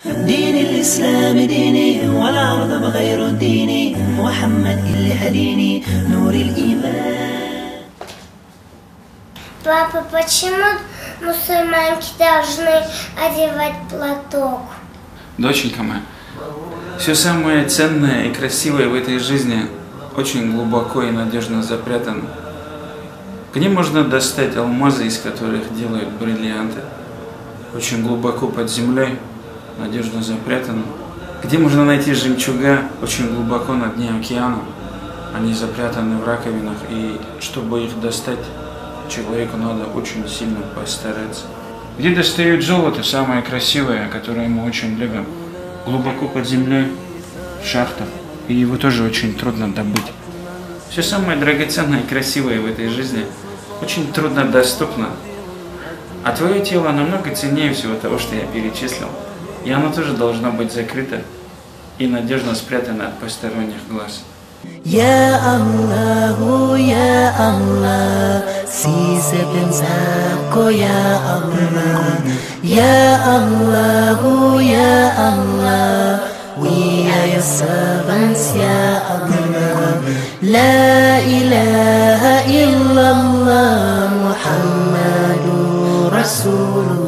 دين الإسلام ديني والأرض بغير ديني محمد اللي هديني نور الإيمان. Папа, почему мусульманки должны одевать платок? Доченька моя, все самое ценное и красивое в этой жизни очень глубоко и надежно запрятано. Где можно достать алмазы, из которых делают бриллианты? Очень глубоко под землей, надежно запрятано. Где можно найти жемчуга? Очень глубоко на дне океана. Они запрятаны в раковинах, и чтобы их достать, человеку надо очень сильно постараться. Где достают золото, самое красивое, которое мы очень любим? Глубоко под землей, в шахтах, и его тоже очень трудно добыть. Все самое драгоценное и красивое в этой жизни очень трудно доступно. А твое тело намного ценнее всего того, что я перечислил. И оно тоже должно быть закрыто и надежно спрятано от посторонних глаз. Ya Allah, ya Allah, si sebenarku ya Allah. Ya Allah, ya Allah, we are your servants ya Allah. La ilaha illallah Muhammadur Rasulullah.